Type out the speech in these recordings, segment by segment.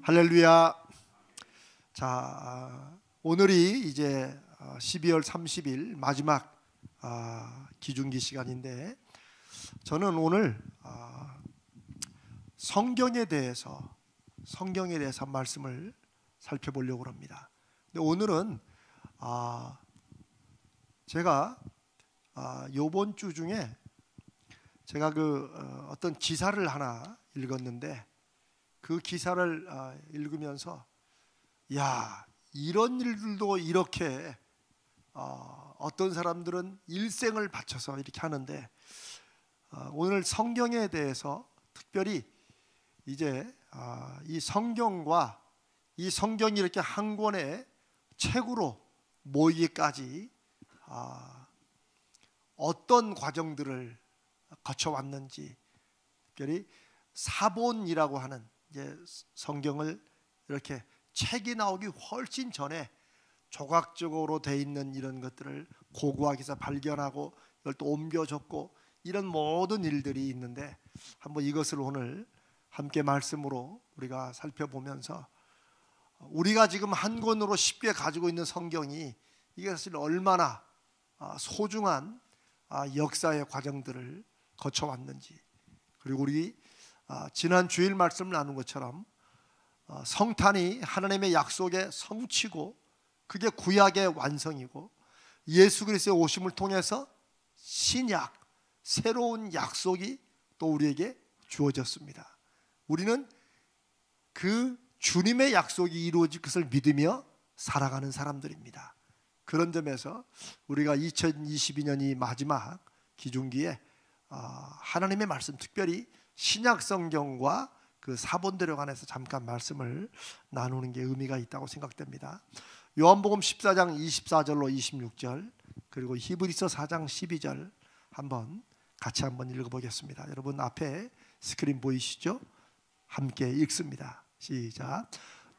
할렐루야. 자, 오늘이 이제 12월 30일 마지막 기중기 시간인데, 저는 오늘 성경에 대해서 말씀을 살펴보려고 합니다. 근데 오늘은 제가 요번 주 중에 제가 어떤 기사를 하나 읽었는데, 그 기사를 읽으면서 이런 일들도 이렇게 어떤 사람들은 일생을 바쳐서 이렇게 하는데, 오늘 성경에 대해서 특별히 이제 이 성경과 이 성경이 이렇게 한 권의 책으로 모이기까지 어떤 과정들을 거쳐왔는지, 특별히 사본이라고 하는 이제 성경을 이렇게 책이 나오기 훨씬 전에 조각적으로 돼 있는 이런 것들을 고고학에서 발견하고 이걸 또 옮겨 적고 이런 모든 일들이 있는데, 한번 이것을 오늘 함께 말씀으로 우리가 살펴보면서, 우리가 지금 한 권으로 쉽게 가지고 있는 성경이 이게 사실 얼마나 소중한 역사의 과정들을 거쳐왔는지, 그리고 우리 지난 주일 말씀 나눈 것처럼 성탄이 하나님의 약속의 성취고 그게 구약의 완성이고, 예수 그리스도의 오심을 통해서 신약, 새로운 약속이 또 우리에게 주어졌습니다. 우리는 그 주님의 약속이 이루어질 것을 믿으며 살아가는 사람들입니다. 그런 점에서 우리가 2022년이 마지막 기중기에 하나님의 말씀, 특별히 신약 성경과 그 사본들에 관해서 잠깐 말씀을 나누는 게 의미가 있다고 생각됩니다. 요한복음 14장 24절로 26절, 그리고 히브리서 4장 12절 같이 한번 읽어보겠습니다. 여러분 앞에 스크린 보이시죠? 함께 읽습니다. 시작.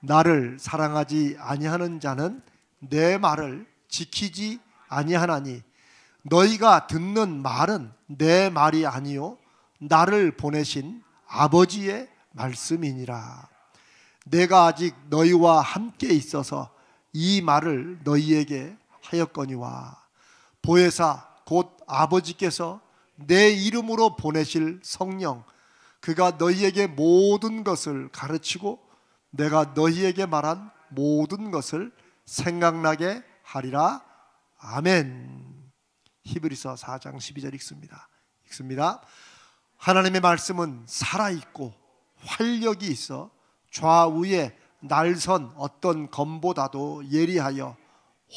나를 사랑하지 아니하는 자는 내 말을 지키지 아니하나니, 너희가 듣는 말은 내 말이 아니요 나를 보내신 아버지의 말씀이니라. 내가 아직 너희와 함께 있어서 이 말을 너희에게 하였거니와, 보혜사 곧 아버지께서 내 이름으로 보내실 성령, 그가 너희에게 모든 것을 가르치고 내가 너희에게 말한 모든 것을 생각나게 하리라. 아멘. 히브리서 4장 12절 읽습니다. 하나님의 말씀은 살아있고 활력이 있어 좌우에 날선 어떤 검보다도 예리하여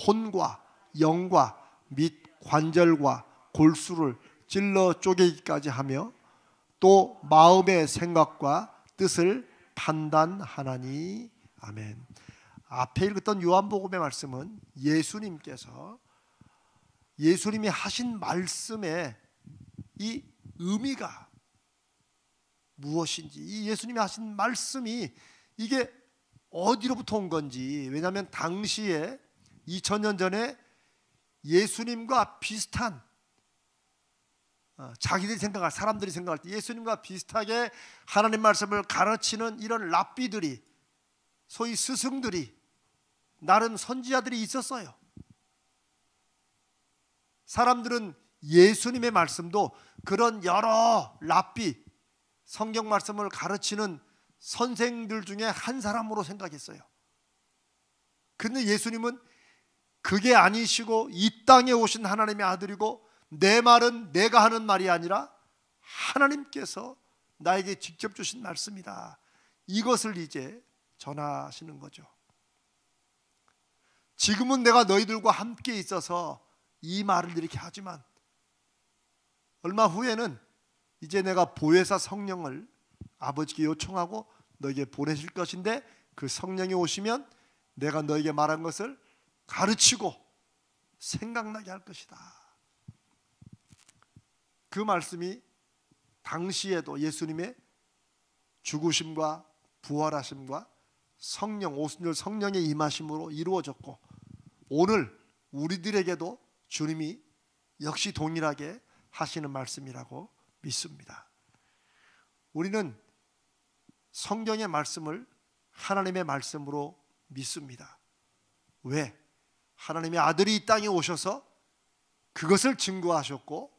혼과 영과 및 관절과 골수를 찔러 쪼개기까지 하며 또 마음의 생각과 뜻을 판단하나니. 아멘. 앞에 읽었던 요한복음의 말씀은 예수님이 하신 말씀의 이 의미가 무엇인지, 이 예수님이 하신 말씀이 이게 어디로부터 온 건지, 왜냐하면 당시에 2000년 전에 예수님과 비슷한 사람들이 생각할 때 예수님과 비슷하게 하나님 말씀을 가르치는 이런 랍비들이, 소위 스승들이, 나름 선지자들이 있었어요. 사람들은 예수님의 말씀도 그런 여러 랍비, 성경 말씀을 가르치는 선생들 중에 한 사람으로 생각했어요. 근데 예수님은 그게 아니시고 이 땅에 오신 하나님의 아들이고, 내 말은 내가 하는 말이 아니라 하나님께서 나에게 직접 주신 말씀이다, 이것을 이제 전하시는 거죠. 지금은 내가 너희들과 함께 있어서 이 말을 이렇게 하지만, 얼마 후에는 이제 내가 보혜사 성령을 아버지께 요청하고 너에게 보내실 것인데, 그 성령이 오시면 내가 너에게 말한 것을 가르치고 생각나게 할 것이다. 그 말씀이 당시에도 예수님의 죽으심과 부활하심과 성령, 오순절 성령의 임하심으로 이루어졌고, 오늘 우리들에게도 주님이 역시 동일하게 하시는 말씀이라고 믿습니다. 우리는 성경의 말씀을 하나님의 말씀으로 믿습니다. 왜? 하나님의 아들이 이 땅에 오셔서 그것을 증거하셨고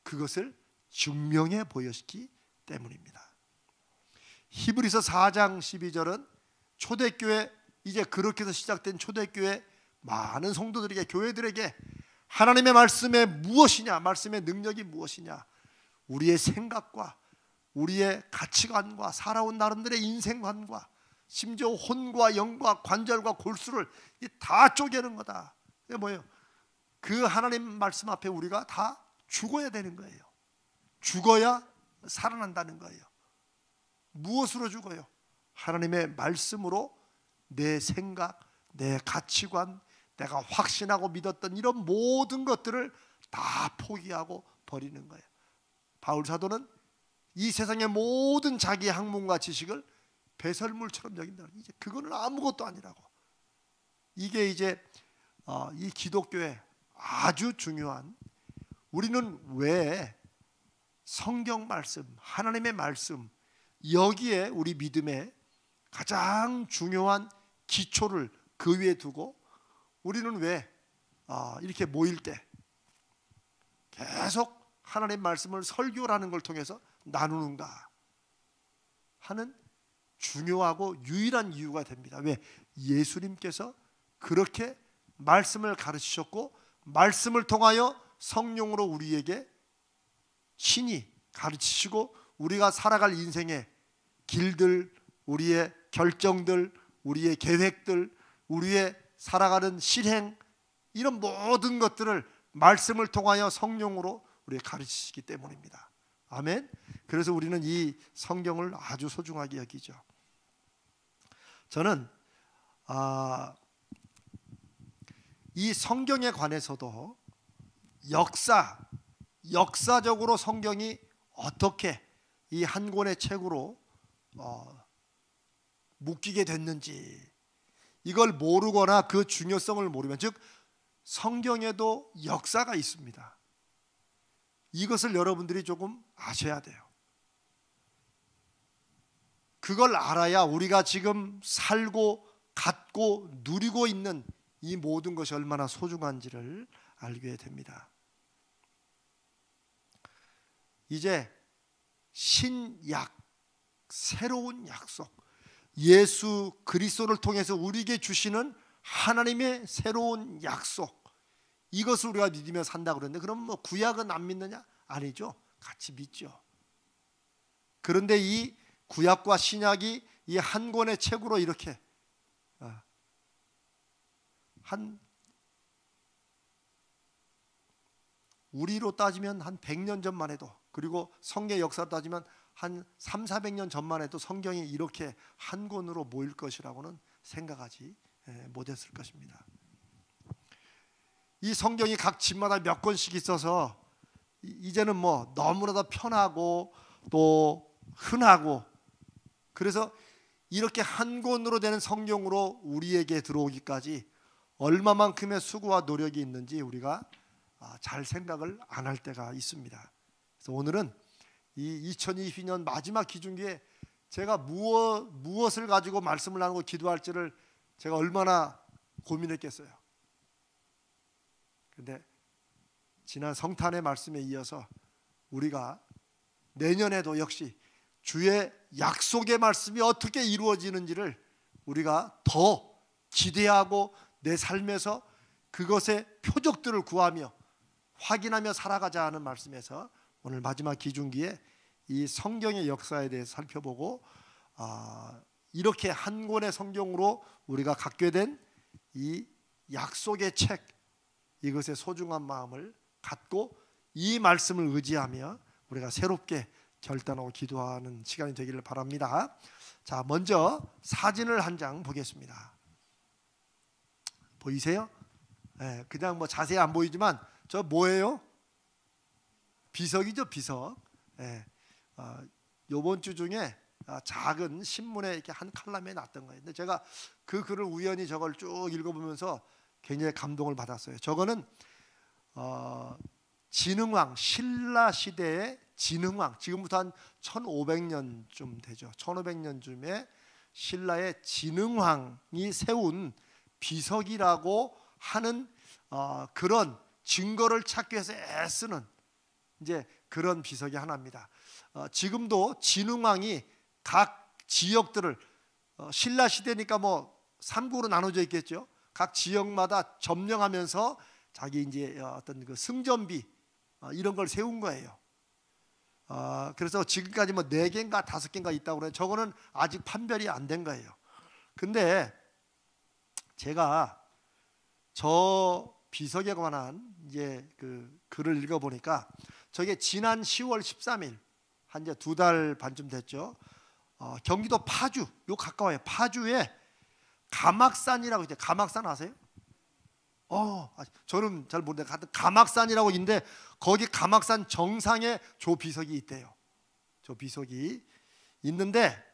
그것을 증명해 보였기 때문입니다. 히브리서 4장 12절은 초대교회, 이제 그렇게 해서 시작된 초대교회 많은 성도들에게, 교회들에게 하나님의 말씀의 무엇이냐, 말씀의 능력이 무엇이냐, 우리의 생각과 우리의 가치관과 살아온 나름대로의 인생관과 심지어 혼과 영과 관절과 골수를 다 쪼개는 거다. 그게 뭐예요? 그 하나님 말씀 앞에 우리가 다 죽어야 되는 거예요. 죽어야 살아난다는 거예요. 무엇으로 죽어요? 하나님의 말씀으로 내 생각, 내 가치관, 내가 확신하고 믿었던 이런 모든 것들을 다 포기하고 버리는 거예요. 바울 사도는 이 세상의 모든 자기 학문과 지식을 배설물처럼 여긴다. 이제 그거는 아무것도 아니라고. 이게 이제 이 기독교의 아주 중요한, 우리는 왜 성경 말씀, 하나님의 말씀, 여기에 우리 믿음의 가장 중요한 기초를 그 위에 두고 우리는 왜 이렇게 모일 때 계속 하나님의 말씀을 설교라는 걸 통해서 나누는가 하는 중요하고 유일한 이유가 됩니다. 왜? 예수님께서 그렇게 말씀을 가르치셨고 말씀을 통하여 성령으로 우리에게 신이 가르치시고 우리가 살아갈 인생의 길들, 우리의 결정들, 우리의 계획들, 우리의 살아가는 실행, 이런 모든 것들을 말씀을 통하여 성령으로 우리에게 가르치시기 때문입니다. 아멘. 그래서 우리는 이 성경을 아주 소중하게 여기죠. 저는 이 성경에 관해서도 역사적으로 성경이 어떻게 이 한 권의 책으로 묶이게 됐는지, 이걸 모르거나 그 중요성을 모르면, 즉 성경에도 역사가 있습니다. 이것을 여러분들이 조금 아셔야 돼요. 그걸 알아야 우리가 지금 살고 갖고 누리고 있는 이 모든 것이 얼마나 소중한지를 알게 됩니다. 이제 신약, 새로운 약속, 예수 그리스도를 통해서 우리에게 주시는 하나님의 새로운 약속, 이것을 우리가 믿으며 산다 그러는데, 그럼 뭐 구약은 안 믿느냐? 아니죠. 같이 믿죠. 그런데 이 구약과 신약이 이 한 권의 책으로 이렇게 우리로 따지면 한 100년 전만 해도, 그리고 성경의 역사로 따지면 한 300~400년 전만 해도 성경이 이렇게 한 권으로 모일 것이라고는 생각하지 못했을 것입니다. 이 성경이 각 집마다 몇 권씩 있어서 이제는 뭐 너무나도 편하고 또 흔하고, 그래서 이렇게 한 권으로 되는 성경으로 우리에게 들어오기까지 얼마만큼의 수고와 노력이 있는지 우리가 잘 생각을 안 할 때가 있습니다. 그래서 오늘은 이 2022년 마지막 기중기에 제가 무엇을 가지고 말씀을 나누고 기도할지를 제가 얼마나 고민했겠어요. 그런데 지난 성탄의 말씀에 이어서 우리가 내년에도 역시 주의 약속의 말씀이 어떻게 이루어지는지를 우리가 더 기대하고 내 삶에서 그것의 표적들을 구하며 확인하며 살아가자 하는 말씀에서 오늘 마지막 기중기에 이 성경의 역사에 대해서 살펴보고, 이렇게 한 권의 성경으로 우리가 갖게 된 이 약속의 책, 이것의 소중한 마음을 갖고 이 말씀을 의지하며 우리가 새롭게 결단하고 기도하는 시간이 되기를 바랍니다. 자, 먼저 사진을 한 장 보겠습니다. 보이세요? 네, 그냥 뭐 자세히 안 보이지만 저 뭐예요? 비석이죠, 비석. 네, 요번 주 중에 작은 신문에 이렇게 한 칼럼에 났던 거예요. 근데 제가 그 글을 우연히 저걸 쭉 읽어보면서 굉장히 감동을 받았어요. 저거는 진흥왕, 신라 시대의 진흥왕, 지금부터 한 1500년쯤 되죠. 1500년쯤에 신라의 진흥왕이 세운 비석이라고 하는 그런 증거를 찾기 위해서 애쓰는 이제 그런 비석이 하나입니다. 지금도 진흥왕이 각 지역들을 신라 시대니까 뭐 3국으로 나눠져 있겠죠. 각 지역마다 점령하면서 자기 이제 어떤 그 승전비 이런 걸 세운 거예요. 그래서 지금까지 뭐 4개인가 5개인가 있다고 그래요. 저거는 아직 판별이 안 된 거예요. 근데 제가 저 비석에 관한 이제 그 글을 읽어 보니까 저게 지난 10월 13일 한 이제 2달 반쯤 됐죠. 경기도 파주, 요 가까워요. 파주에 가막산이라고 있어요. 가막산 아세요? 저는 잘 모르는데 가막산이라고 있는데 거기 가막산 정상에 저 비석이 있대요. 저 비석이 있는데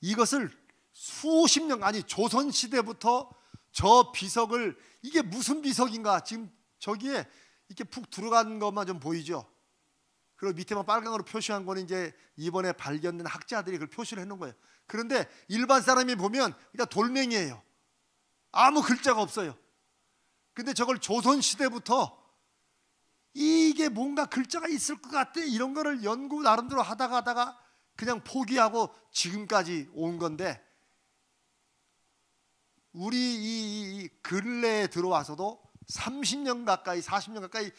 이것을 수십 년, 아니 조선 시대부터 저 비석을, 이게 무슨 비석인가, 지금 저기에 이렇게 푹 들어간 것만 좀 보이죠. 그리고 밑에만 빨강으로 표시한 거는 이제 이번에 발견된 학자들이 그걸 표시를 해놓은 거예요. 그런데 일반 사람이 보면 그냥 돌멩이에요. 아무 글자가 없어요. 근데 저걸 조선 시대부터 이게 뭔가 글자가 있을 것 같아, 이런 거를 연구 나름대로 하다가 그냥 포기하고 지금까지 온 건데, 우리 이 근래에 들어와서도 30년 가까이 40년 가까이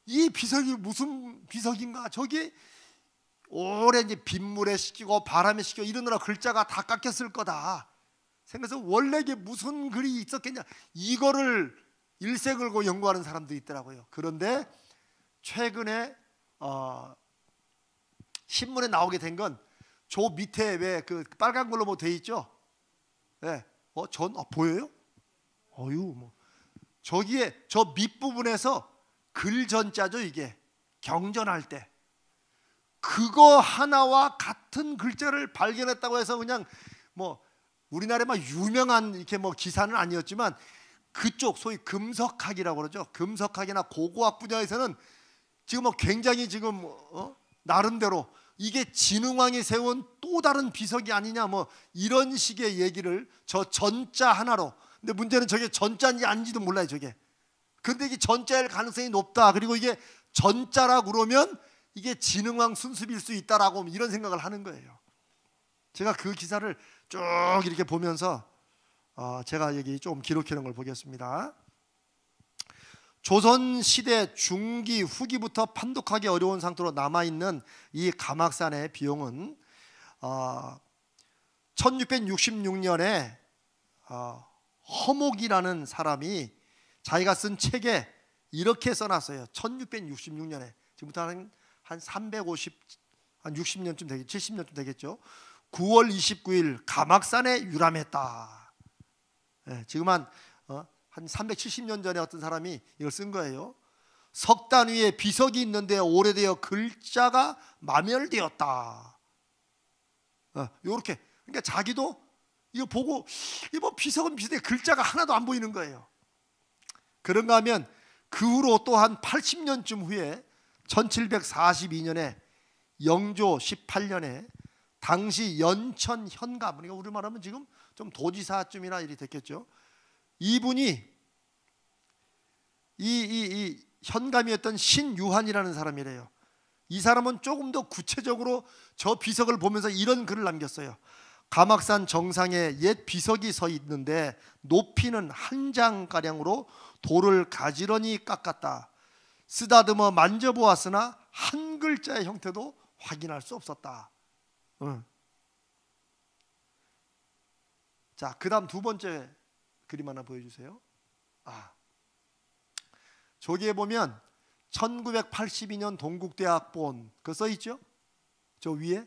이 비석이 무슨 비석인가, 저기 오래 이제 빗물에 씻기고 바람에 씻기고 이러느라 글자가 다 깎였을 거다 생각해서 원래 이게 무슨 글이 있었겠냐, 이거를 일세 걸고 연구하는 사람도 있더라고요. 그런데 최근에 신문에 나오게 된 건 저 밑에 왜 그 빨간 걸로 뭐 돼 있죠? 네. 보여요? 뭐 저기에 저 밑부분에서 글전자죠. 이게 경전할 때 그거 하나와 같은 글자를 발견했다고 해서 그냥 뭐 우리나라에만 유명한 이렇게 뭐 기사는 아니었지만 그쪽 소위 금석학이라고 그러죠. 금석학이나 고고학 분야에서는 지금 뭐 굉장히 지금 나름대로 이게 진흥왕이 세운 또 다른 비석이 아니냐 뭐 이런 식의 얘기를 저 전자 하나로, 근데 문제는 저게 전자인지 아닌지도 몰라요 저게. 근데 이게 전자일 가능성이 높다, 그리고 이게 전자라고 그러면 이게 진흥왕 순습일 수 있다라고 이런 생각을 하는 거예요. 제가 그 기사를 쭉 이렇게 보면서 제가 여기 좀 기록해 놓은 걸 보겠습니다. 조선시대 중기 후기부터 판독하기 어려운 상태로 남아있는 이 가막산의 비용은 1666년에 허목이라는 사람이 자기가 쓴 책에 이렇게 써놨어요. 1666년에 지금부터 한 350, 한 60년쯤 되겠죠. 70년쯤 되겠죠. 9월 29일 가막산에 유람했다. 네, 지금 한 370년 전에 어떤 사람이 이걸 쓴 거예요. 석단 위에 비석이 있는데 오래되어 글자가 마멸되었다. 요렇게. 그러니까 자기도 이거 보고 뭐 비석은 비석에 글자가 하나도 안 보이는 거예요. 그런가 하면 그 후로 또 한 80년쯤 후에 1742년에 영조 18년에 당시 연천 현감, 그러니까 우리말하면 지금 좀 도지사쯤이나 이리 됐겠죠. 이분이 이 현감이었던 신유한이라는 사람이래요. 이 사람은 조금 더 구체적으로 저 비석을 보면서 이런 글을 남겼어요. 가막산 정상에 옛 비석이 서 있는데 높이는 한 장가량으로 돌을 가지런히 깎았다. 쓰다듬어 만져보았으나 한 글자의 형태도 확인할 수 없었다. 자, 그 다음 두 번째 그림 하나 보여주세요. 저기에 보면 1982년 동국대학본 그거 써 있죠? 저 위에.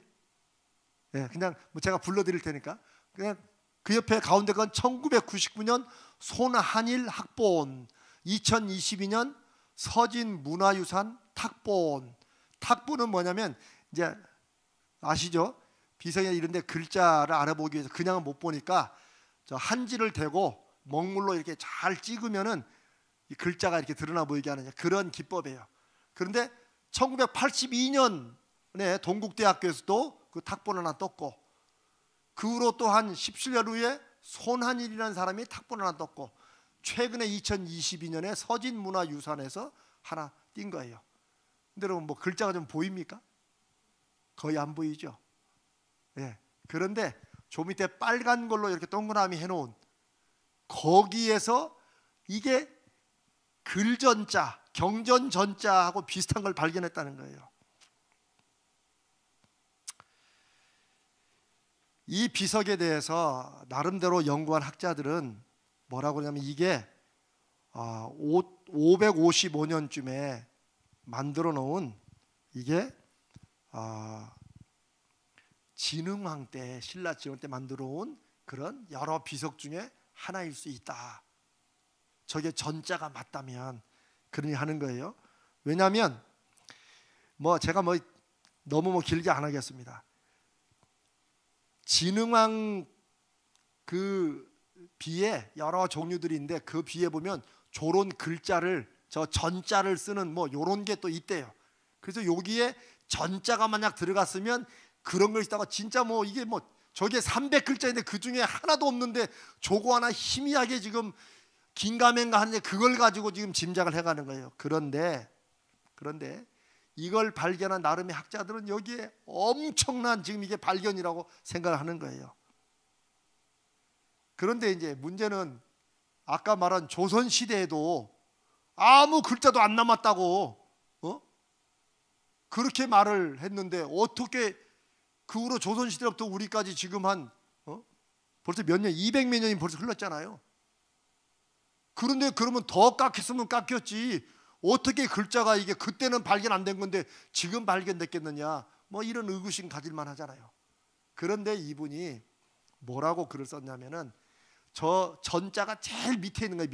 네, 그냥 뭐 제가 불러드릴 테니까 그냥 그 옆에 가운데 건 1999년 손한일 학본, 2022년 서진문화유산 탁본. 탁본은 뭐냐면 이제 아시죠? 비석이나 이런데 글자를 알아보기 위해서 그냥은 못 보니까 저 한지를 대고 먹물로 이렇게 잘 찍으면은 이 글자가 이렇게 드러나 보이게 하는 그런 기법이에요. 그런데 1982년에 동국대학교에서도 그 탁본 하나 떴고 그 후로 또 한 17년 후에 손한일이라는 사람이 탁본을 하나 떴고, 최근에 2022년에 서진문화유산에서 하나 띈 거예요. 근데 여러분 뭐 글자가 좀 보입니까? 거의 안 보이죠. 예. 그런데 저 밑에 빨간 걸로 이렇게 동그라미 해놓은 거기에서 이게 글전자, 경전전자하고 비슷한 걸 발견했다는 거예요. 이 비석에 대해서 나름대로 연구한 학자들은 뭐라고 하냐면 이게 555년쯤에 만들어 놓은 이게 진흥왕 때, 신라 진흥 때 만들어 온 그런 여러 비석 중에 하나일 수 있다. 저게 전자가 맞다면 그러니 하는 거예요. 왜냐하면 제가 너무 길게 안 하겠습니다. 진흥왕 그 비에 여러 종류들이 있는데 그 비에 보면 저런 글자를, 저 전자를 쓰는 요런 게 또 있대요. 그래서 여기에 전자가 만약 들어갔으면 그런 걸 있다가 진짜 이게 저게 300글자인데 그 중에 하나도 없는데 저거 하나 희미하게 지금 긴가민가 하는데 그걸 가지고 지금 짐작을 해가는 거예요. 그런데 이걸 발견한 나름의 학자들은 여기에 엄청난 지금 이게 발견이라고 생각을 하는 거예요. 그런데 이제 문제는 아까 말한 조선 시대에도 아무 글자도 안 남았다고 그렇게 말을 했는데 어떻게 그 후로 조선 시대부터 우리까지 지금 한 벌써 몇 년, 200몇 년이 벌써 흘렀잖아요. 그런데 그러면 더 깎였으면 깎였지 어떻게 글자가 이게 그때는 발견 안 된 건데 지금 발견됐겠느냐, 이런 의구심 가질만 하잖아요. 그런데 이분이 뭐라고 글을 썼냐면은 저 전자가 제일 밑에 있는 거예요.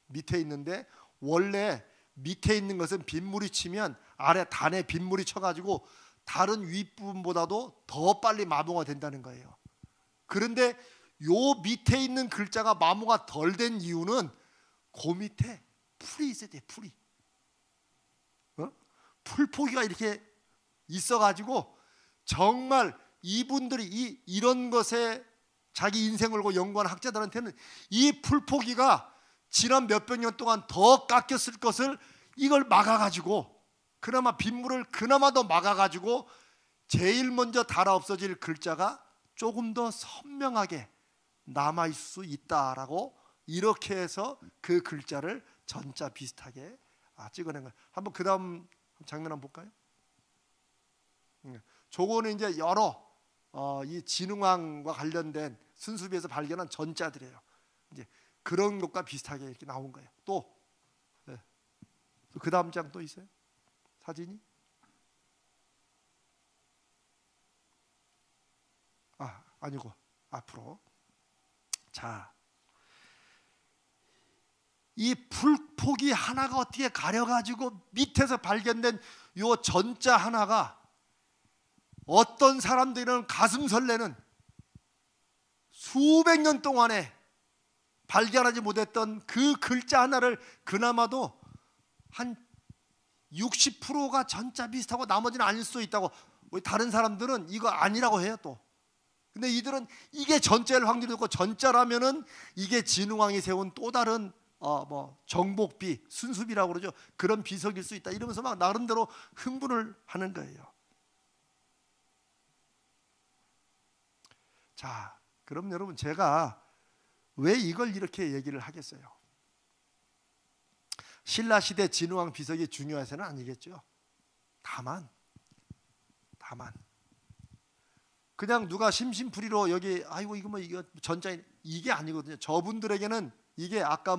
밑에 있는데 원래 밑에 있는 것은 빗물이 치면 아래 단에 빗물이 쳐가지고 다른 윗부분보다도 더 빨리 마모가 된다는 거예요. 그런데 요 밑에 있는 글자가 마모가 덜 된 이유는 그 밑에 풀이 있어야 돼. 풀이. 풀포기가 이렇게 있어가지고 정말 이분들이 이런 것에 자기 인생을 걸고 연구한 학자들한테는 이 풀포기가 지난 몇백 년 동안 더 깎였을 것을 이걸 막아가지고 그나마 빗물을 그나마 더 막아가지고 제일 먼저 닳아 없어질 글자가 조금 더 선명하게 남아있을 수 있다라고 이렇게 해서 그 글자를 전자 비슷하게 찍어낸 거예요. 한번 그 다음 장면 한번 볼까요? 저거는 이제 여러 이 진흥왕과 관련된 순수비에서 발견한 전자들이에요. 이제 그런 것과 비슷하게 이렇게 나온 거예요. 또 그 다음 장 또 있어요? 사진이? 아니고 앞으로. 자, 이 풀포기 하나가 어떻게 가려가지고 밑에서 발견된 요 전자 하나가 어떤 사람들은 가슴 설레는 수백 년 동안에 발견하지 못했던 그 글자 하나를 그나마도 한 60%가 전자 비슷하고 나머지는 아닐 수도 있다고. 다른 사람들은 이거 아니라고 해요 또. 근데 이들은 이게 전자일 확률이 높고 전자라면은 이게 진흥왕이 세운 또 다른 정복비, 순수비라고 그러죠. 그런 비석일 수 있다 이러면서 막 나름대로 흥분을 하는 거예요. 자, 그럼 여러분 제가 왜 이걸 이렇게 얘기를 하겠어요? 신라 시대 진흥왕 비석이 중요해서는 아니겠죠. 다만 그냥 누가 심심풀이로 여기 아이고 이거 전자인 이게 아니거든요. 저분들에게는 이게 아까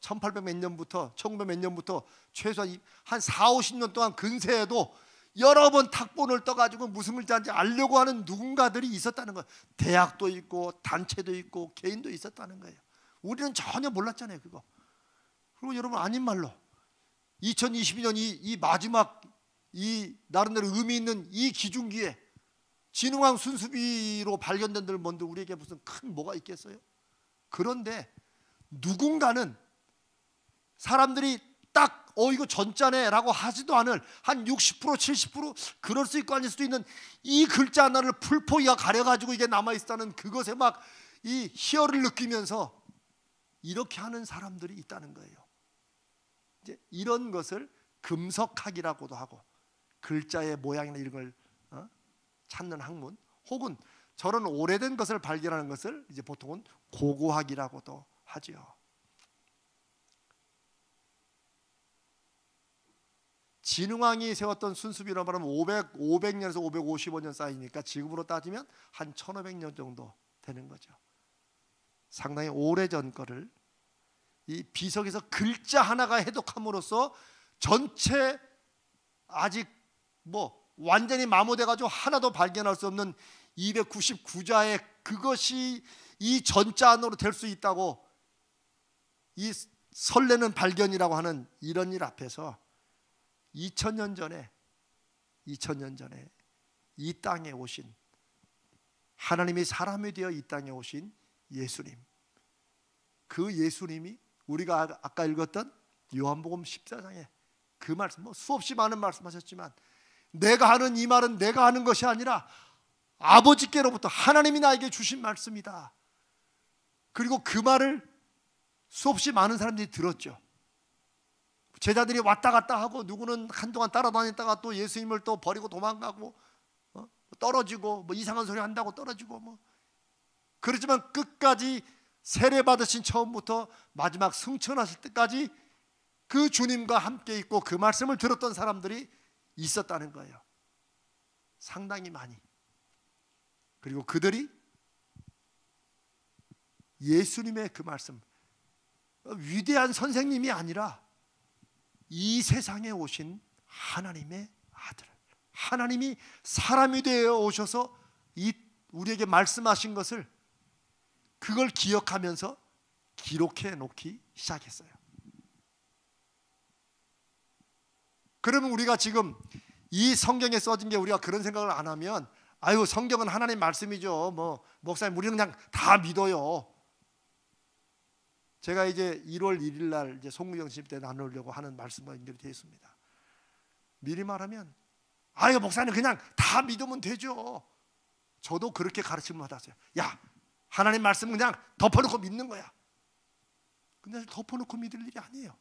1800 몇 년부터 1900 몇 년부터 최소한 한 4, 50년 동안 근세에도 여러 번 탁본을 떠가지고 무슨 글자인지 알려고 하는 누군가들이 있었다는 거예요. 대학도 있고 단체도 있고 개인도 있었다는 거예요. 우리는 전혀 몰랐잖아요 그거. 그리고 여러분 아닌 말로 2022년 이 마지막 이 나름대로 의미 있는 이 기중기에 진흥왕 순수비로 발견된 들 뭔데 우리에게 무슨 큰 뭐가 있겠어요? 그런데 누군가는 사람들이 딱 이거 전자네라고 하지도 않을 한 60% 70% 그럴 수 있고 아닐 수도 있는 이 글자 하나를 풀포기가 가려가지고 이게 남아있다는 그것에 막 이 희열을 느끼면서 이렇게 하는 사람들이 있다는 거예요. 이제 이런 것을 금석학이라고도 하고, 글자의 모양이나 이런 걸 찾는 학문, 혹은 저런 오래된 것을 발견하는 것을 이제 보통은 고고학이라고도 하죠. 진흥왕이 세웠던 순수비로 말하면 500년에서 555년 사이니까 지금으로 따지면 한 1500년 정도 되는 거죠. 상당히 오래전 거를 이 비석에서 글자 하나가 해독함으로써 전체 아직 완전히 마모돼 가지고 하나도 발견할 수 없는 299자의 그것이 이 전자 안으로 될 수 있다고, 이 설레는 발견이라고 하는 이런 일 앞에서 2000년 전에 이 땅에 오신, 하나님이 사람이 되어 이 땅에 오신 예수님, 그 예수님이 우리가 아까 읽었던 요한복음 14장에 그 말씀, 수없이 많은 말씀하셨지만, 내가 하는 이 말은 내가 하는 것이 아니라 아버지께로부터 하나님이 나에게 주신 말씀이다. 그리고 그 말을 수없이 많은 사람들이 들었죠. 제자들이 왔다 갔다 하고, 누구는 한동안 따라다녔다가 또 예수님을 또 버리고 도망가고, 떨어지고, 이상한 소리 한다고 떨어지고, 그렇지만 끝까지 세례 받으신 처음부터 마지막 승천하실 때까지 그 주님과 함께 있고 그 말씀을 들었던 사람들이 있었다는 거예요. 상당히 많이. 그리고 그들이 예수님의 그 말씀, 위대한 선생님이 아니라 이 세상에 오신 하나님의 아들, 하나님이 사람이 되어 오셔서 우리에게 말씀하신 것을, 그걸 기억하면서 기록해 놓기 시작했어요. 그러면 우리가 지금 이 성경에 써진 게 우리가 그런 생각을 안 하면, 아유, 성경은 하나님 말씀이죠, 목사님 우리는 그냥 다 믿어요. 제가 이제 1월 1일 날 이제 송무경 집 때 나누려고 하는 말씀과 연결이 되어 있습니다. 미리 말하면, 아유, 목사님 그냥 다 믿으면 되죠. 저도 그렇게 가르침을 받았어요. 야, 하나님 말씀은 그냥 덮어놓고 믿는 거야. 근데 덮어놓고 믿을 일이 아니에요.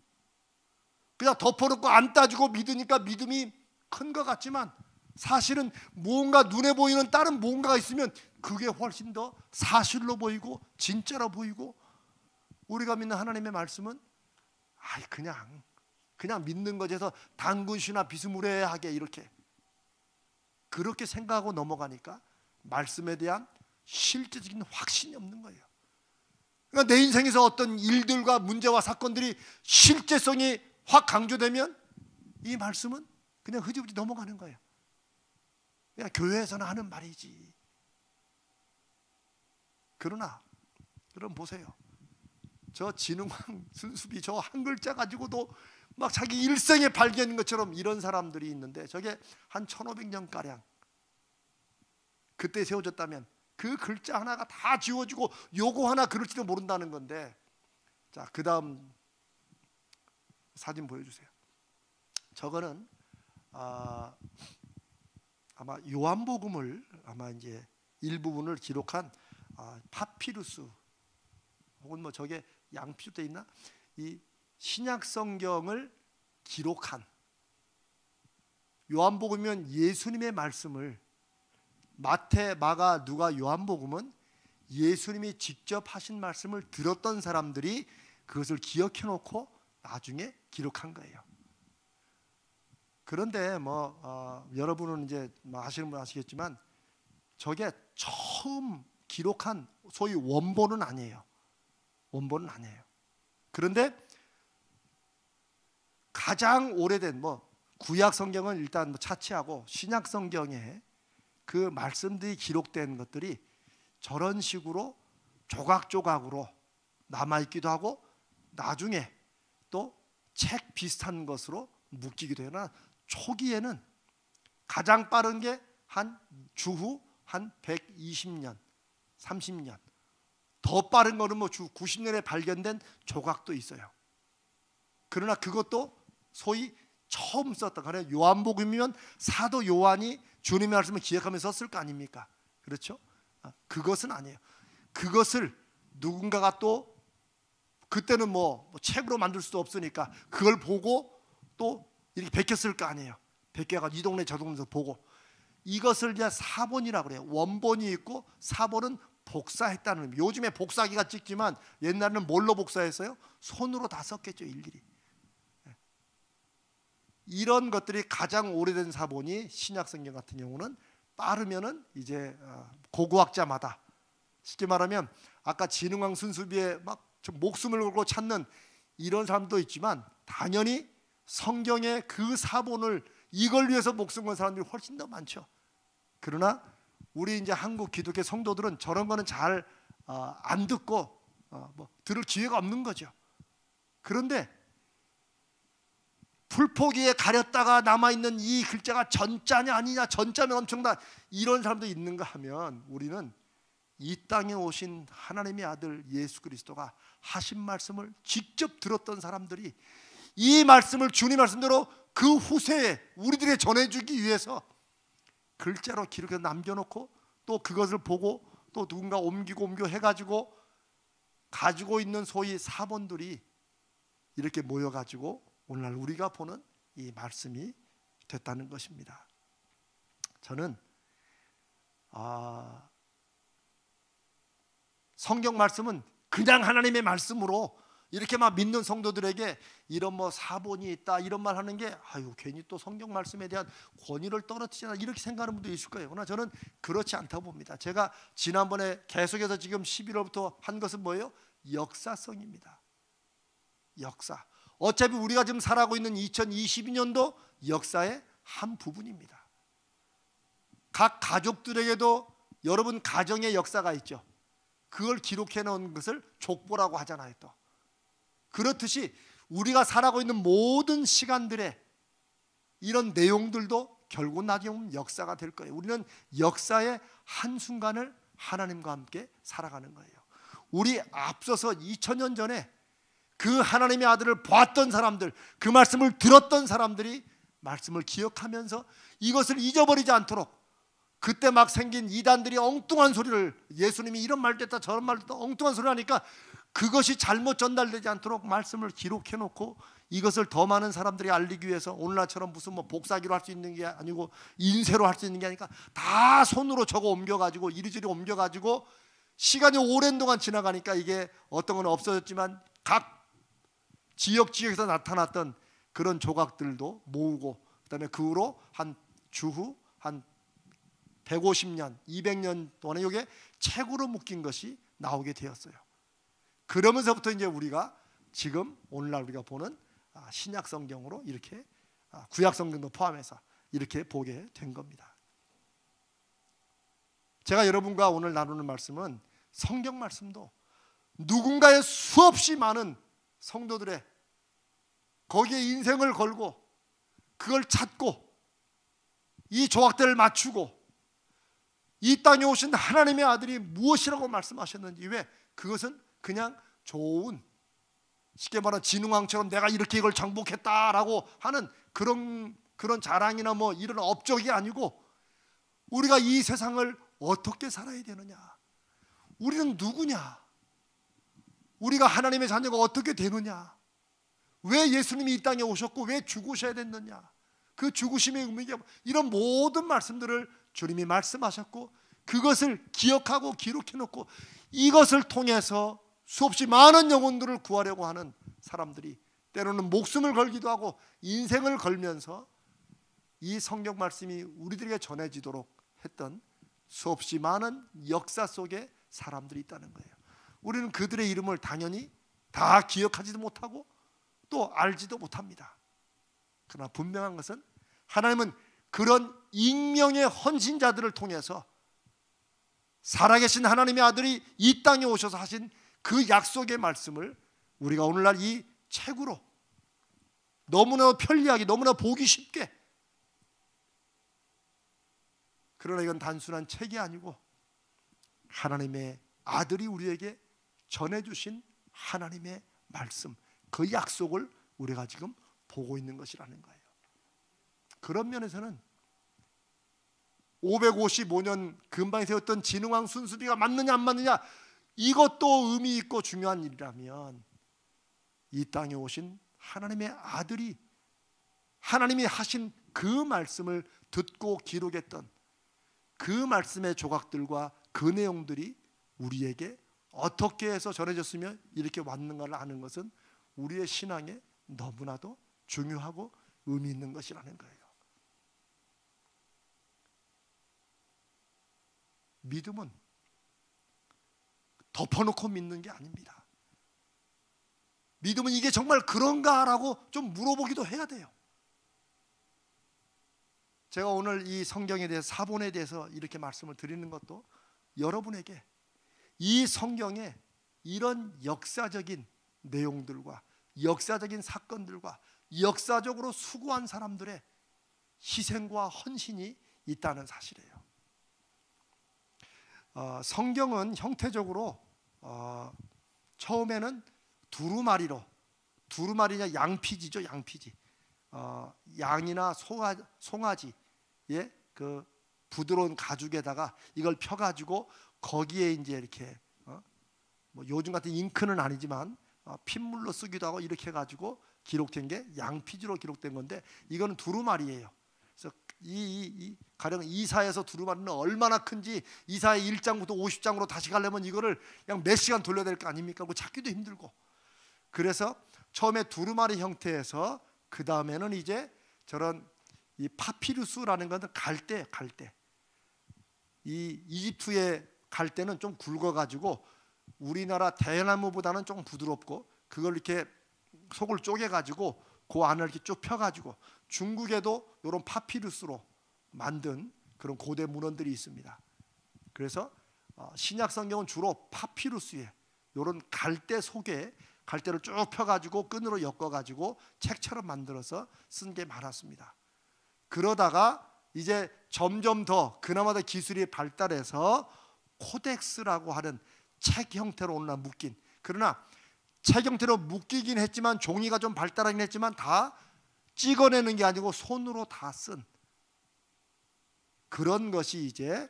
그냥 덮어놓고 안 따지고 믿으니까 믿음이 큰 것 같지만, 사실은 뭔가 눈에 보이는 다른 뭔가가 있으면 그게 훨씬 더 사실로 보이고 진짜로 보이고, 우리가 믿는 하나님의 말씀은 그냥 믿는 것에서 당근시나 비스무리하게 이렇게 그렇게 생각하고 넘어가니까 말씀에 대한 실제적인 확신이 없는 거예요. 그러니까 내 인생에서 어떤 일들과 문제와 사건들이 실제성이 확 강조되면 이 말씀은 그냥 흐지부지 넘어가는 거예요. 그냥 교회에서는 하는 말이지. 그럼 보세요. 저 진흥왕 순수비 저 한 글자 가지고도 막 자기 일생에 발견인 것처럼 이런 사람들이 있는데, 저게 한 1500년가량 그때 세워졌다면 그 글자 하나가 다 지워지고 요거 하나 그럴지도 모른다는 건데. 자, 그 다음 사진 보여주세요. 저거는 아마 요한복음을 아마 이제 일부분을 기록한 파피루스, 혹은 저게 양피로 돼 있나? 이 신약 성경을 기록한, 요한복음이면 예수님의 말씀을, 마태, 마가, 누가, 요한복음은 예수님이 직접 하신 말씀을 들었던 사람들이 그것을 기억해 놓고 나중에 기록한 거예요. 그런데 여러분은 이제 아시는 분 아시겠지만, 저게 처음 기록한 소위 원본은 아니에요. 그런데 가장 오래된 구약 성경은 일단 차치하고 신약 성경에 그 말씀들이 기록된 것들이 저런 식으로 조각조각으로 남아있기도 하고, 나중에 또 책 비슷한 것으로 묶이기도 해요. 초기에는 가장 빠른 게 한 주후 한 120년 30년, 더 빠른 거는 주 90년에 발견된 조각도 있어요. 그러나 그것도 소위 처음 썼던, 그래 요한복음이면 사도 요한이 주님의 말씀을 기억하면서 썼을 거 아닙니까? 그렇죠? 그것은 아니에요. 그것을 누군가가 또 그때는 뭐 책으로 만들 수도 없으니까 그걸 보고 또 이렇게 베꼈을 거 아니에요. 베껴가지고 이 동네 저 동네에서 보고, 이것을 이제 사본이라고 그래요. 원본이 있고 사본은 복사했다는 의미. 요즘에 복사기가 찍지만 옛날에는 뭘로 복사했어요? 손으로 다 썼겠죠, 일일이. 이런 것들이 가장 오래된 사본이 신약성경 같은 경우는 빠르면은 이제 고고학자마다, 쉽게 말하면 아까 진흥왕 순수비에 막 목숨을 걸고 찾는 이런 사람도 있지만, 당연히 성경의 그 사본을 이걸 위해서 목숨 건 사람들이 훨씬 더 많죠. 그러나 우리 이제 한국 기독교 성도들은 저런 거는 잘 안 듣고 뭐 들을 기회가 없는 거죠. 그런데 풀포기에 가렸다가 남아있는 이 글자가 전자냐 아니냐, 전자면 엄청나, 이런 사람도 있는가 하면, 우리는 이 땅에 오신 하나님의 아들 예수 그리스도가 하신 말씀을 직접 들었던 사람들이 이 말씀을 주님 말씀대로 그 후세에 우리들에게 전해주기 위해서 글자로 기록해서 남겨놓고, 또 그것을 보고 또 누군가 옮기고 해가지고 가지고 있는 소위 사본들이 이렇게 모여가지고 오늘날 우리가 보는 이 말씀이 됐다는 것입니다. 저는 성경 말씀은 그냥 하나님의 말씀으로 이렇게 막 믿는 성도들에게 이런 뭐 사본이 있다 이런 말 하는 게 괜히 또 성경 말씀에 대한 권위를 떨어뜨리나 이렇게 생각하는 분도 있을 거예요. 그러나 저는 그렇지 않다고 봅니다. 제가 지난번에 계속해서 지금 11월부터 한 것은 뭐예요? 역사성입니다. 역사. 어차피 우리가 지금 살아가고 있는 2022년도 역사의 한 부분입니다. 각 가족들에게도 여러분 가정의 역사가 있죠. 그걸 기록해 놓은 것을 족보라고 하잖아요. 또 그렇듯이 우리가 살아가고 있는 모든 시간들의 이런 내용들도 결국 나중에 보면 역사가 될 거예요. 우리는 역사의 한순간을 하나님과 함께 살아가는 거예요. 우리 앞서서 2000년 전에 그 하나님의 아들을 보았던 사람들, 그 말씀을 들었던 사람들이 말씀을 기억하면서 이것을 잊어버리지 않도록, 그때 막 생긴 이단들이 엉뚱한 소리를, 예수님이 이런 말도 했다 저런 말도 했다 엉뚱한 소리를 하니까 그것이 잘못 전달되지 않도록 말씀을 기록해 놓고, 이것을 더 많은 사람들이 알리기 위해서 오늘날처럼 무슨 뭐 복사기로 할 수 있는 게 아니고 인쇄로 할 수 있는 게 아니니까 다 손으로 적어 옮겨가지고 이리저리 옮겨가지고, 시간이 오랜 동안 지나가니까 이게 어떤 건 없어졌지만 각 지역에서 나타났던 그런 조각들도 모으고, 그다음에 그 후로 한 주후 한 150년, 200년 동안에 이게 책으로 묶인 것이 나오게 되었어요. 그러면서부터 이제 우리가 지금 오늘날 우리가 보는 신약 성경으로 이렇게 구약 성경도 포함해서 이렇게 보게 된 겁니다. 제가 여러분과 오늘 나누는 말씀은 성경 말씀도 누군가의 수없이 많은 성도들의 거기에 인생을 걸고 그걸 찾고 이 조각들을 맞추고 이 땅에 오신 하나님의 아들이 무엇이라고 말씀하셨는지, 왜 그것은 그냥 좋은, 쉽게 말하면 진흥왕처럼 내가 이렇게 이걸 정복했다라고 하는 그런 자랑이나 뭐 이런 업적이 아니고, 우리가 이 세상을 어떻게 살아야 되느냐, 우리는 누구냐, 우리가 하나님의 자녀가 어떻게 되느냐, 왜 예수님이 이 땅에 오셨고 왜 죽으셔야 됐느냐, 그 죽으심의 의미가, 이런 모든 말씀들을 주님이 말씀하셨고 그것을 기억하고 기록해 놓고 이것을 통해서 수없이 많은 영혼들을 구하려고 하는 사람들이 때로는 목숨을 걸기도 하고 인생을 걸면서 이 성경 말씀이 우리들에게 전해지도록 했던 수없이 많은 역사 속에 사람들이 있다는 거예요. 우리는 그들의 이름을 당연히 다 기억하지도 못하고 또 알지도 못합니다. 그러나 분명한 것은 하나님은 그런 익명의 헌신자들을 통해서 살아계신 하나님의 아들이 이 땅에 오셔서 하신 그 약속의 말씀을 우리가 오늘날 이 책으로 너무나 편리하게, 너무나 보기 쉽게, 그러나 이건 단순한 책이 아니고 하나님의 아들이 우리에게 전해주신 하나님의 말씀, 그 약속을 우리가 지금 보고 있는 것이라는 거예요. 그런 면에서는 555년 근방에 세웠던 진흥왕 순수비가 맞느냐 안 맞느냐, 이것도 의미 있고 중요한 일이라면 이 땅에 오신 하나님의 아들이 하나님이 하신 그 말씀을 듣고 기록했던 그 말씀의 조각들과 그 내용들이 우리에게 어떻게 해서 전해졌으며 이렇게 왔는가를 아는 것은 우리의 신앙에 너무나도 중요하고 의미 있는 것이라는 거예요. 믿음은 덮어놓고 믿는 게 아닙니다. 믿음은 이게 정말 그런가라고 좀 물어보기도 해야 돼요. 제가 오늘 이 성경에 대해서, 사본에 대해서 이렇게 말씀을 드리는 것도 여러분에게 이 성경에 이런 역사적인 내용들과 역사적인 사건들과 역사적으로 수고한 사람들의 희생과 헌신이 있다는 사실이에요. 성경은 형태적으로 처음에는 두루마리냐 양피지죠, 양피지. 양이나 송아지의 그 부드러운 가죽에다가 이걸 펴가지고 거기에 이제 이렇게 뭐 요즘 같은 잉크는 아니지만 핏물로 쓰기도 하고 이렇게 해가지고 기록된 게 양피지로 기록된 건데, 이거는 두루마리예요. 그래서 가령 이사에서 두루마리는 얼마나 큰지 이사의 1장부터 50장으로 다시 가려면 이거를 그냥 몇 시간 돌려야 될 거 아닙니까? 그거 찾기도 힘들고. 그래서 처음에 두루마리 형태에서 그 다음에는 이제 저런 이 파피루스라는 것은 갈대. 이 이집트의 갈대는 좀 굵어가지고 우리나라 대나무보다는 좀 부드럽고, 그걸 이렇게 속을 쪼개가지고 그 안을 이렇게 쭉 펴가지고 중국에도 이런 파피루스로 만든 그런 고대 문헌들이 있습니다. 그래서 신약 성경은 주로 파피루스에 이런 갈대 속에 갈대를 쭉 펴가지고 끈으로 엮어가지고 책처럼 만들어서 쓴 게 많았습니다. 그러다가 이제 점점 더 그나마 더 기술이 발달해서 코덱스라고 하는 책 형태로 오늘날 묶인, 그러나 책 형태로 묶이긴 했지만 종이가 좀 발달하긴 했지만 다 찍어내는 게 아니고 손으로 다 쓴 그런 것이 이제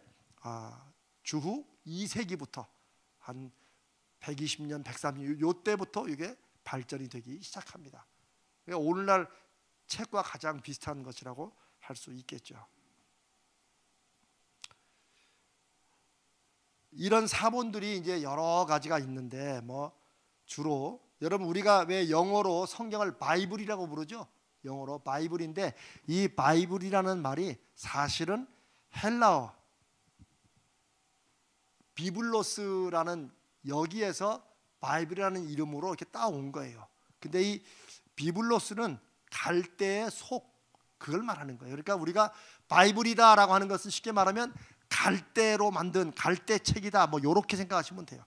주후 2세기부터 한 120년, 130년 요때부터 이게 발전이 되기 시작합니다. 그러니까 오늘날 책과 가장 비슷한 것이라고 할 수 있겠죠. 이런 사본들이 이제 여러 가지가 있는데, 뭐 주로 여러분 우리가 왜 영어로 성경을 바이블이라고 부르죠? 영어로 바이블인데, 이 바이블이라는 말이 사실은 헬라어 비블로스라는 여기에서 바이블이라는 이름으로 이렇게 따온 거예요. 근데 이 비블로스는 갈대의 속, 그걸 말하는 거예요. 그러니까 우리가 바이블이다라고 하는 것은 쉽게 말하면 갈대로 만든 갈대책이다, 뭐 이렇게 생각하시면 돼요.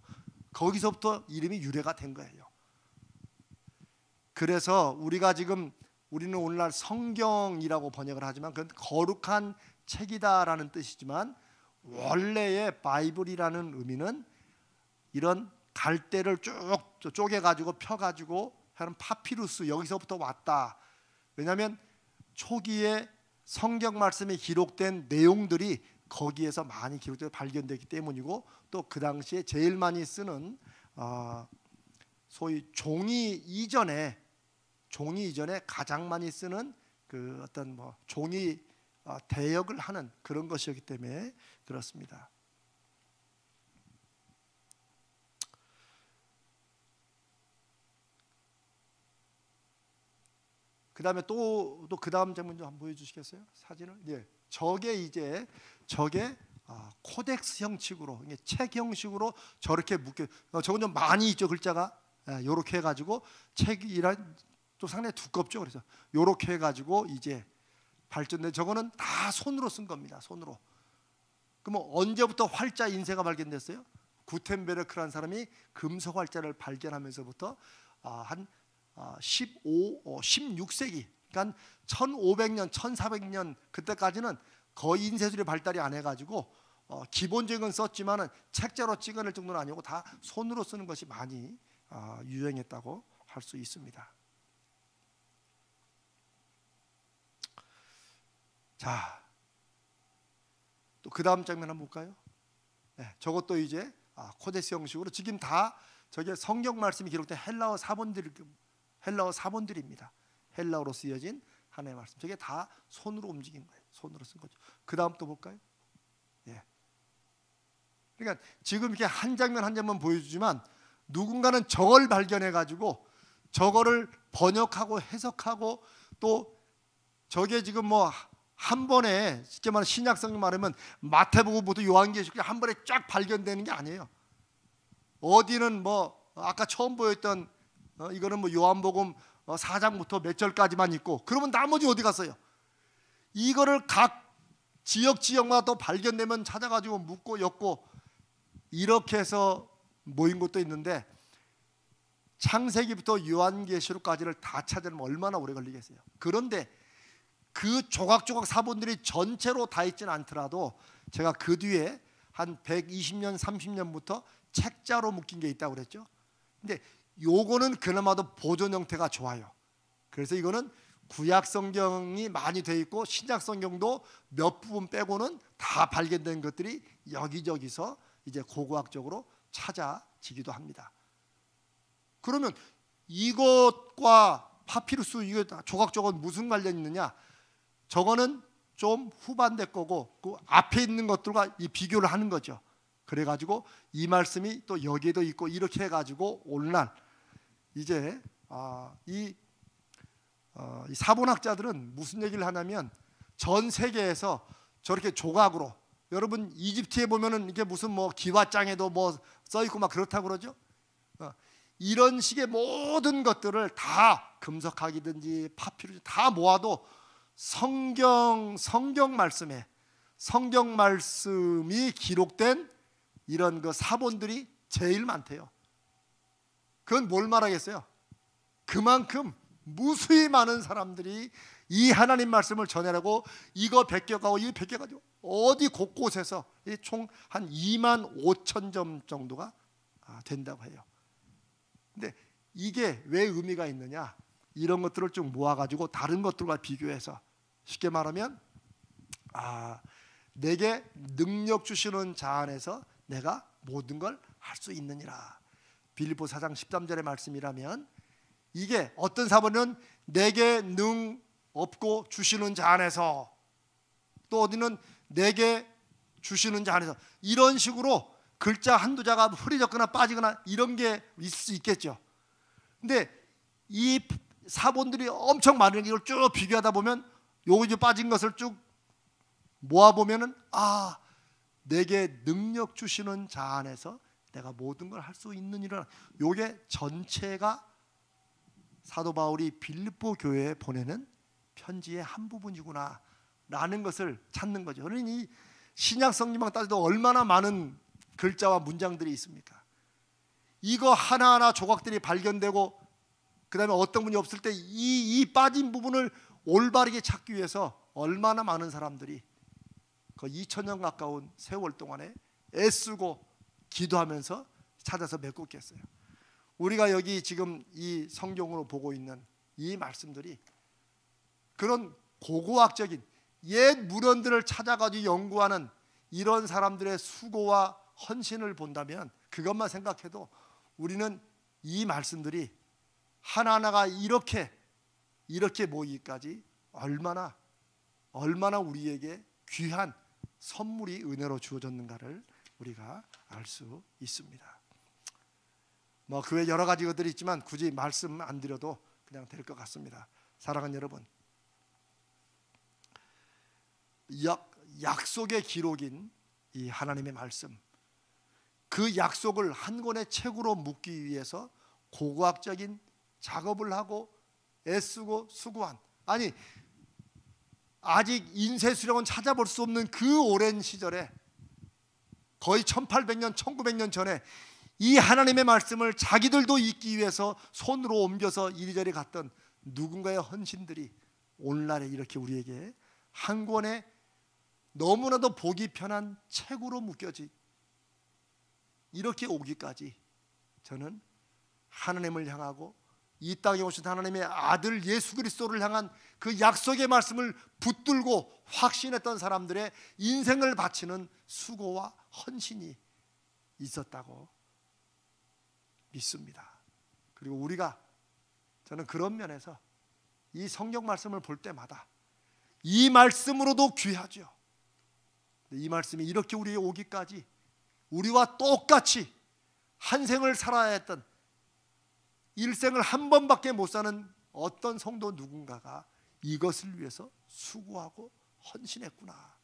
거기서부터 이름이 유래가 된 거예요. 그래서 우리는 오늘날 성경이라고 번역을 하지만 그건 거룩한 책이다라는 뜻이지만, 원래의 바이블이라는 의미는 이런 갈대를 쭉 쪼개가지고 펴가지고 하는 파피루스, 여기서부터 왔다. 왜냐하면 초기에 성경 말씀에 기록된 내용들이 거기에서 많이 기록되어 발견되기 때문이고, 또 그 당시에 제일 많이 쓰는 소위 종이 이전에 가장 많이 쓰는 그 어떤 뭐 종이 대역을 하는 그런 것이었기 때문에 그렇습니다. 그 다음에 또 그 다음 장면 좀 한번 보여주시겠어요? 사진을. 예, 저게 코덱스 형식으로, 책 형식으로 저렇게 묶여. 저건 좀 많이 있죠, 글자가. 이렇게 해가지고 책이란 또 상당히 두껍죠. 그래서 이렇게 해가지고 이제 발전된, 저거는 다 손으로 쓴 겁니다. 손으로. 그럼 언제부터 활자 인쇄가 발견됐어요? 구텐베르크라는 사람이 금속 활자를 발견하면서부터 한 16세기, 그러니까 1500년, 1400년 그때까지는 거의 인쇄술이 발달이 안 해가지고 기본적인 건 썼지만은 책자로 찍어낼 정도는 아니고 다 손으로 쓰는 것이 많이 유행했다고 할 수 있습니다. 자, 또 그 다음 장면 한번 볼까요? 네, 저것도 이제 코데스 형식으로 지금 다 저게 성경 말씀이 기록된 헬라어 사본들입니다. 헬라어로 쓰여진 하나님의 말씀. 저게 다 손으로 움직인 거예요. 손으로 쓴 거죠. 그 다음 또 볼까요? 예. 그러니까 지금 이렇게 한 장면 한 장면 보여주지만 누군가는 저걸 발견해 가지고 저거를 번역하고 해석하고 또 저게 지금 뭐 한 번에 쉽게 말하면 신약성경 말하면 마태복음부터 요한계시록 한 번에 쫙 발견되는 게 아니에요. 어디는 뭐 아까 처음 보였던 이거는 뭐 요한복음 4장부터 몇 절까지만 있고 그러면 나머지 어디 갔어요? 이거를 각 지역마다 또 발견되면 찾아가지고 묻고 엮고 이렇게 해서 모인 것도 있는데 창세기부터 요한계시록까지를 다 찾으려면 얼마나 오래 걸리겠어요? 그런데 그 조각조각 사본들이 전체로 다 있지는 않더라도 제가 그 뒤에 한 120년, 30년부터 책자로 묶인 게 있다고 그랬죠. 근데 요거는 그나마도 보존 형태가 좋아요. 그래서 이거는 구약 성경이 많이 돼 있고 신약 성경도 몇 부분 빼고는 다 발견된 것들이 여기저기서 이제 고고학적으로 찾아지기도 합니다. 그러면 이것과 파피루스 이거 조각조각 무슨 관련이 있느냐? 저거는 좀 후반대 거고 그 앞에 있는 것들과 이 비교를 하는 거죠. 그래가지고 이 말씀이 또 여기에도 있고 이렇게 해가지고 오늘날 이제 이 사본학자들은 무슨 얘기를 하냐면 전 세계에서 저렇게 조각으로 여러분 이집트에 보면은 이게 무슨 뭐 기와장에도 뭐 써 있고 막 그렇다고 그러죠. 이런 식의 모든 것들을 다 금속학이든지 파피루스 다 모아도 성경 말씀이 기록된 이런 그 사본들이 제일 많대요. 그건 뭘 말하겠어요? 그만큼 무수히 많은 사람들이 이 하나님 말씀을 전하려고 이거 베껴가고 이거 베껴가지고 어디 곳곳에서 총 한 2만 5천 점 정도가 된다고 해요. 근데 이게 왜 의미가 있느냐? 이런 것들을 쭉 모아가지고 다른 것들과 비교해서 쉽게 말하면 내게 능력 주시는 자 안에서 내가 모든 걸 할 수 있느니라. 빌립보 4장 13절의 말씀이라면 이게 어떤 사본은 내게 능 없고 주시는 자 안에서 또 어디는 내게 주시는 자 안에서 이런 식으로 글자 한두 자가 흐려졌거나 빠지거나 이런 게 있을 수 있겠죠. 근데 이 사본들이 엄청 많은 걸 쭉 비교하다 보면 요거 이제 빠진 것을 쭉 모아 보면은 내게 능력 주시는 자 안에서 내가 모든 걸 할 수 있느니라. 요게 전체가 사도 바울이 빌립보 교회에 보내는 편지의 한 부분이구나 라는 것을 찾는 거죠. 그러니 이 신약 성경만 따져도 얼마나 많은 글자와 문장들이 있습니까? 이거 하나하나 조각들이 발견되고 그 다음에 어떤 분이 없을 때 이 빠진 부분을 올바르게 찾기 위해서 얼마나 많은 사람들이 그 2000년 가까운 세월 동안에 애쓰고 기도하면서 찾아서 메꿨겠어요. 우리가 여기 지금 이 성경으로 보고 있는 이 말씀들이 그런 고고학적인 옛 물언들을 찾아가지고 연구하는 이런 사람들의 수고와 헌신을 본다면 그것만 생각해도 우리는 이 말씀들이 하나하나가 이렇게 모이기까지 얼마나 우리에게 귀한 선물이 은혜로 주어졌는가를 우리가 알 수 있습니다. 뭐 그 외 여러 가지 것들이 있지만 굳이 말씀 안 드려도 그냥 될 것 같습니다. 사랑하는 여러분, 약속의 기록인 이 하나님의 말씀, 그 약속을 한 권의 책으로 묶기 위해서 고고학적인 작업을 하고 애쓰고 수고한, 아니 아직 인쇄수령은 찾아볼 수 없는 그 오랜 시절에 거의 1800년 1900년 전에 이 하나님의 말씀을 자기들도 읽기 위해서 손으로 옮겨서 이리저리 갔던 누군가의 헌신들이 오늘날에 이렇게 우리에게 한 권의 너무나도 보기 편한 책으로 묶여지 이렇게 오기까지 저는 하나님을 향하고 이 땅에 오신 하나님의 아들 예수 그리스도를 향한 그 약속의 말씀을 붙들고 확신했던 사람들의 인생을 바치는 수고와 헌신이 있었다고 믿습니다. 그리고 우리가, 저는 그런 면에서 이 성경 말씀을 볼 때마다 이 말씀으로도 귀하죠. 이 말씀이 이렇게 우리에게 오기까지 우리와 똑같이 한 생을 살아야 했던, 일생을 한 번밖에 못 사는 어떤 성도 누군가가 이것을 위해서 수고하고 헌신했구나.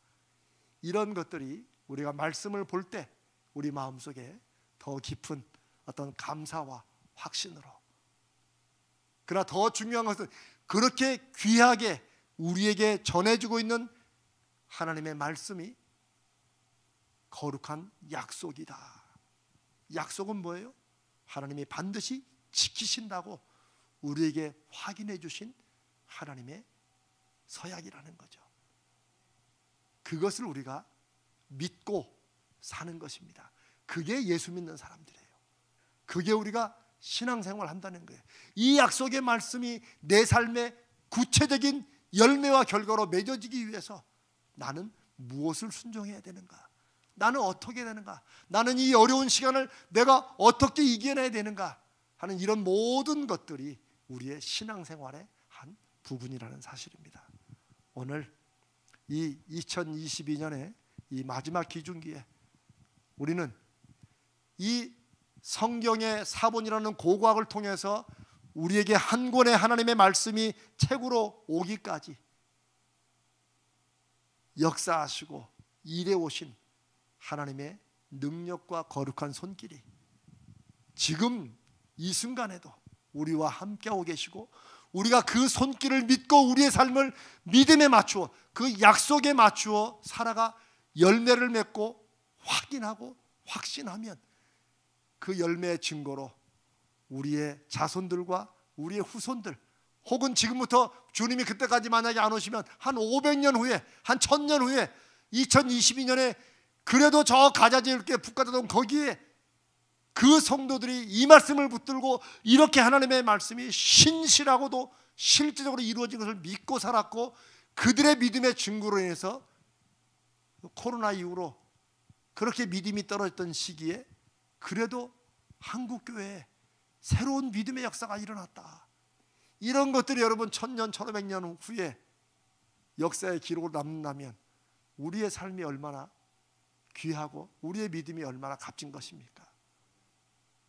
이런 것들이 우리가 말씀을 볼 때 우리 마음속에 더 깊은 어떤 감사와 확신으로, 그러나 더 중요한 것은 그렇게 귀하게 우리에게 전해주고 있는 하나님의 말씀이 거룩한 약속이다. 약속은 뭐예요? 하나님이 반드시 지키신다고 우리에게 확인해 주신 하나님의 서약이라는 거죠. 그것을 우리가 믿고 사는 것입니다. 그게 예수 믿는 사람들이에요. 그게 우리가 신앙생활 한다는 거예요. 이 약속의 말씀이 내 삶의 구체적인 열매와 결과로 맺어지기 위해서 나는 무엇을 순종해야 되는가? 나는 어떻게 되는가? 나는 이 어려운 시간을 내가 어떻게 이겨내야 되는가? 하는 이런 모든 것들이 우리의 신앙생활의 한 부분이라는 사실입니다. 오늘 이 2022년의 이 마지막 기중기에 우리는 이 성경의 사본이라는 고고학을 통해서 우리에게 한 권의 하나님의 말씀이 책으로 오기까지 역사하시고 일해 오신 하나님의 능력과 거룩한 손길이 지금 이 순간에도 우리와 함께하고 계시고, 우리가 그 손길을 믿고 우리의 삶을 믿음에 맞추어 그 약속에 맞추어 살아가 열매를 맺고 확인하고 확신하면 그 열매의 증거로 우리의 자손들과 우리의 후손들, 혹은 지금부터 주님이 그때까지 만약에 안 오시면 한 500년 후에, 한 1000년 후에 2022년에 그래도 저 가자지을게 북가다동 거기에 그 성도들이 이 말씀을 붙들고 이렇게 하나님의 말씀이 신실하고도 실제적으로 이루어진 것을 믿고 살았고, 그들의 믿음의 증거로 인해서 코로나 이후로 그렇게 믿음이 떨어졌던 시기에 그래도 한국교회에 새로운 믿음의 역사가 일어났다. 이런 것들이 여러분 1000년, 1500년 후에 역사의 기록으로 남는다면 우리의 삶이 얼마나 귀하고 우리의 믿음이 얼마나 값진 것입니까?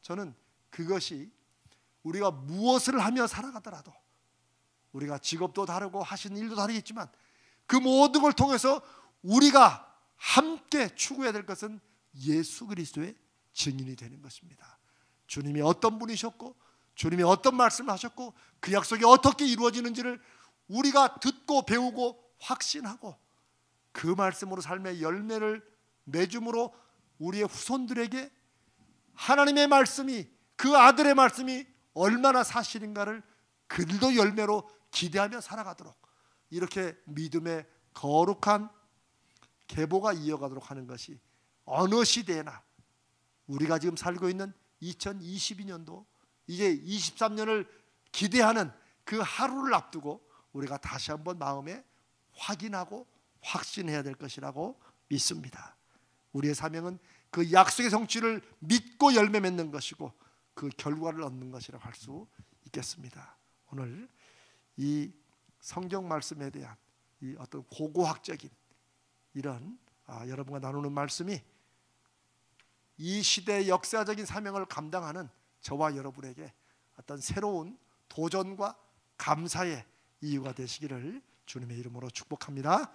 저는 그것이 우리가 무엇을 하며 살아가더라도, 우리가 직업도 다르고 하시는 일도 다르겠지만 그 모든 걸 통해서 우리가 함께 추구해야 될 것은 예수 그리스도의 증인이 되는 것입니다. 주님이 어떤 분이셨고 주님이 어떤 말씀을 하셨고 그 약속이 어떻게 이루어지는지를 우리가 듣고 배우고 확신하고 그 말씀으로 삶의 열매를 맺음으로 우리의 후손들에게 하나님의 말씀이, 그 아들의 말씀이 얼마나 사실인가를 그들도 열매로 기대하며 살아가도록, 이렇게 믿음의 거룩한 계보가 이어가도록 하는 것이 어느 시대나 우리가 지금 살고 있는 2022년도 이제 23년을 기대하는 그 하루를 앞두고 우리가 다시 한번 마음에 확인하고 확신해야 될 것이라고 믿습니다. 우리의 사명은 그 약속의 성취를 믿고 열매 맺는 것이고 그 결과를 얻는 것이라고 할 수 있겠습니다. 오늘 이 성경 말씀에 대한 이 어떤 고고학적인 이런 여러분과 나누는 말씀이 이 시대의 역사적인 사명을 감당하는 저와 여러분에게 어떤 새로운 도전과 감사의 이유가 되시기를 주님의 이름으로 축복합니다.